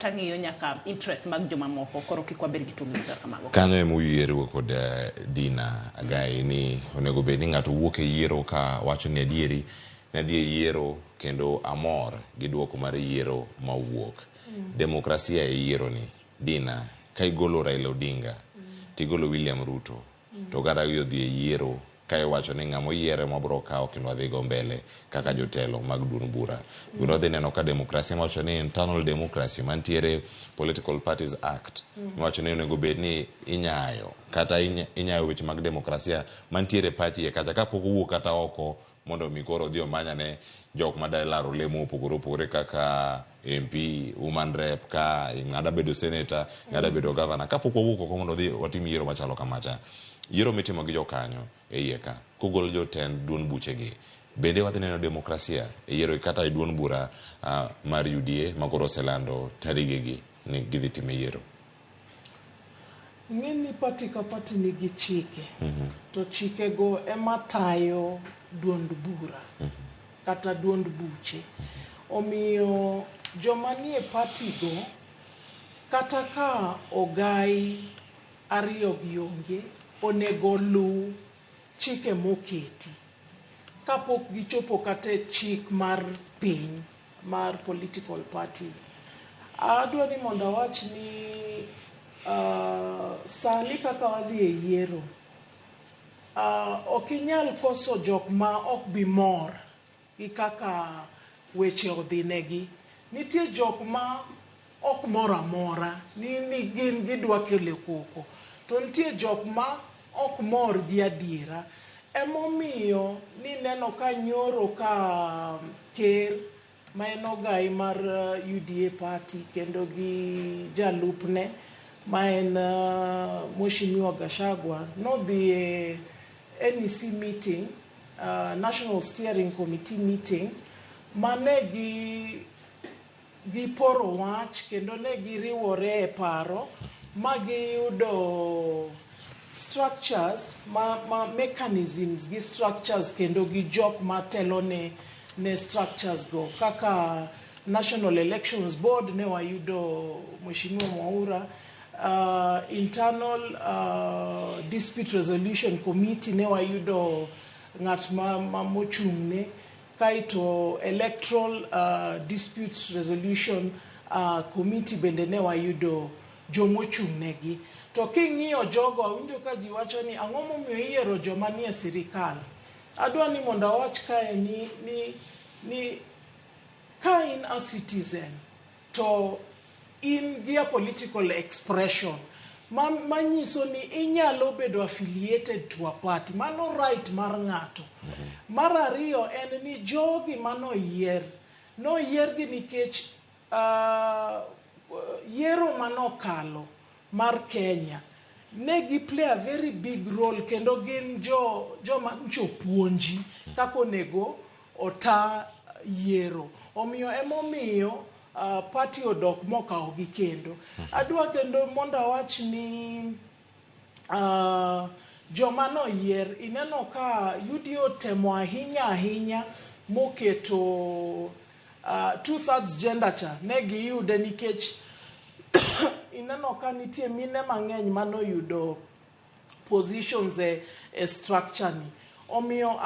tangiyo nyaka interest mag joma moko koro kik wabed gi tungni kamago. Kanyo ema uyiero kod Dinah Agai ni onego bed ni ng'ato wuok e yiero ka wacho ni adieri ne dhi e yiero kendo amor gi duoko mar yiero mawuok. Demokrasia e yiero ni Dinah ka igolo Raila Odinga tigolo William Ruto to kata dhi e yiero ka iwacho ni ng'amo yiere mabro kawo kendo adhi go mbele kaka jotelo mag duond bura. Biro dhi neno ka demokrasia wacho ni internal democracy mantiere Political Parties Act wacho ni onego bed ni inyayo kata inyayo weche mag demokrasia mantiere pachi kata kapok owuok kata oko mondo mi koro dhi omanya ne jok madalaro lemo opogore kaka MP, woman rep ka ng'ada bedo senator, ng'ada bedo governor kapok owuok oko mondo dhi watim yiero machalo kamacha. Yiero mitimo gi jokanyo e iye ka kogol jotend duond buchegi bende wadhi neno demokrasia e yiero kata e duond bura mar UDA makoro oselando tarigegi ni gidhi time yiero. Ng'eni pati ka pati nigi chike to chike go ema tayo duond bura kata duond buche. Omiyo joma nie pati go kata ka ogai ariyo gi onge onego lu chike moketi kapok gichopo kata chik mar piny mar political parties. Adwa ni mondo awach ni sani kaka wadhi e yiero ok inyal koso jok ma ok bi mor gi kaka weche odhinegi. Nitie jok ma ok mor amora ni gin gidwa kele koko to nitie jok ma ok mor gi adiera. Emomiyo ni neno ka nyoro ka ker ma en ogai mar UDA party kendo gi jalupne ma en Mheshimiwa Gachagua nodhi e NEC meeting, National Steering Committee meeting, mane gi poro wach kendo ne giriwore e paro ma giyudo structures mechanisms gi structures kendo gi jok matelo ne structures go kaka National Elections Board ne wayudo Mheshimiwa Mwaura, Internal Dispute Resolution Committee ne wayudo ng'at ma mochung'ne, kaito Electoral Dispute Resolution Committee bende ne wayudo jomochung'negi. To king'iyo jogo winjo ka ji wacho ni ang'o momiyo yiero joma nie sirikal. Adwa ni mondo awach kae ni ka in a citizen to in gi a political expression manyiso ni inyalo bedo affiliated to a party, mano right mar ng'ato. Mar ariyo en ni jogi manoyier gi nikech yiero manokalo mar Kenya ne gi play a very big role kendo gin joma nchopuonji kako onego ota yiero. Omiyo emomiyo party odok mokawo gi kendo. Adwa kendo mondo awach ni joma noyier ineno ka UDA temo ahinya moketo 2/3 gender cha ne giyude nikech ineno ka nitie mine mang'eny manoyudo positions e structure ni. Omiyo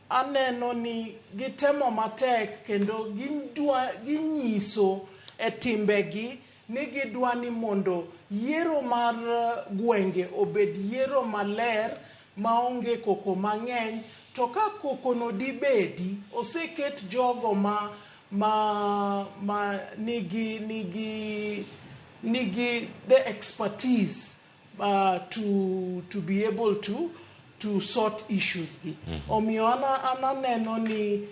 aneno ni gitemo matek kendo ginyiso e timbegi ni gidwa ni mondo yiero mar gwenge obed yiero maler maonge koko mang'eny. To ka koko no dibedi oseket jogo ma nigi the expertise to be able to sort issues gi. Omiyo ananeno ni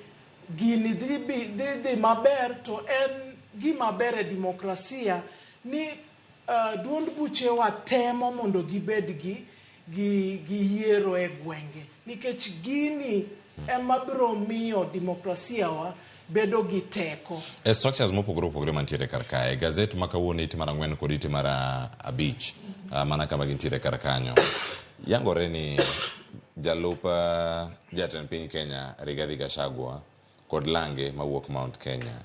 gini dhi maber to en gima ber e demokrasia ni duond buchewa temo mondo gibed gi yiero e gwenge nikech gini ema biro miyo demokrasia wa bedo gi teko. Structures mopogore mantiere kar kae. Gazet makawuono iti mar 4 kod iti mar 5 mana kama gintiere kar kanyo. Yangore ni jalup jatend piny Kenya Rigathi Gachagua kod lange mawuok Mount Kenya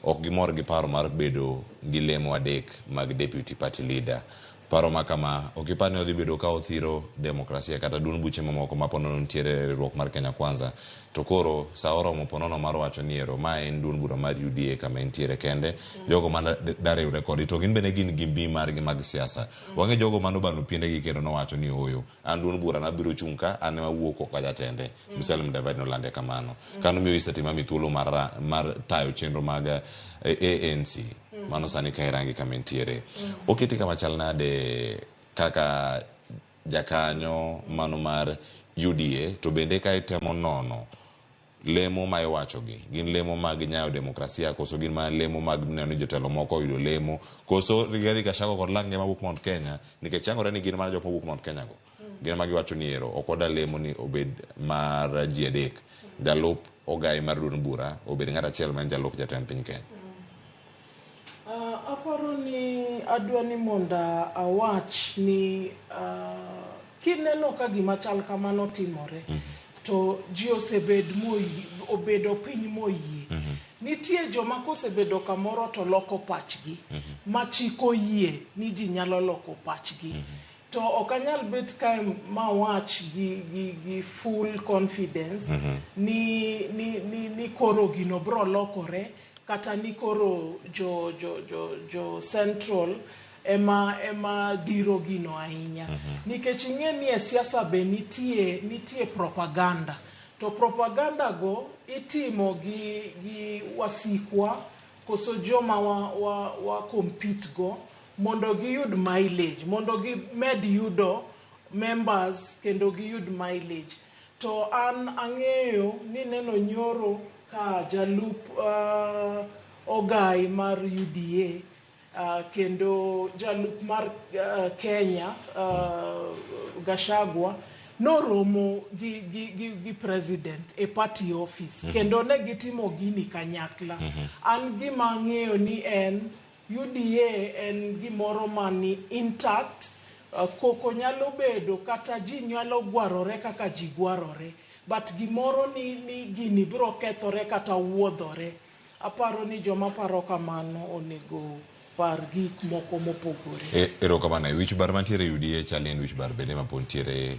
ok gimor gi paro mar bedo gi lemo adek mag deputy party leader. Paro makama ok ipar ni odhi bedo ka othiro demokrasia kata duond buche mamoko maponono nitiere riwruok mar Kenya Kwanza, to koro sa oromo ponono mar wacho ni ero ma en duond bura mar UDA kama nitiere kende jogo man dariwre kodi to gin bende gin gi mbi margi mag siasa. Wang'e jogo mano bano piendegi kendo nowacho ni oyo an duond bura nabiro chung' ka an ema wuok oko jatende. Musalia Mudavadi nolande kamano kano miyo Isatima thuolo mar tayo chenro mag ANC mano sani ka irangi kama nitiere. Oketi kama chal nade kaka jakanyo mano mar UDA, to bende ka itemo nono lemo ma iwachogi gin lemo mag nyayo demokrasia koso gin ma lemo mag neno ni jotelo moko oyudo lemo koso Rigathi Gachagua kod lange mawuok Mount Kenya nikech changore ni gin mana jok mawuok Mount Kenya go gin ma giwacho ni ero ok oda lemo ni obed mar ji adek, jalup ogai mar duond bura obed ng'at achiel ma en jalup jatend piny Kenya. Aparo ni adwa ni monda awach ni kineno ka gima chal kamano timore to ji obedo piny moyie. Nitie joma kosebedo kamoro to loko pachgi machiko yie ni ji nyalo loko pachgi. To okanyal bet kae mawach gi full confidence ni koro gino bro lokore kata ni koro jo central ema dhiro gino ahinya. Nikech ing'e ni e siasa be nitie propaganda. To propaganda go itimo gi wasikwa koso joma wa compete go mondo giyud mileage, mondo gimed yudo members kendo giyud mileage. To an ang'eyo ni neno nyoro ka jalup ogai mar UDA kendo jalup mar Kenya Gachagua noromo gi president e party office kendo ne gitimo gini kanyakla. An gima ang'eyo ni en UDA en gimoro mani intact, koko nyalo bedo kata ji nyalo gwarore kaka ji gwarore, but gimoro ni gini biro kethore kata wuodhore. Aparo ni joma paro kamano onego par gik moko mopogore. Ero kamano wich bar mantiere UDA chalien wich bar bende mapon tiere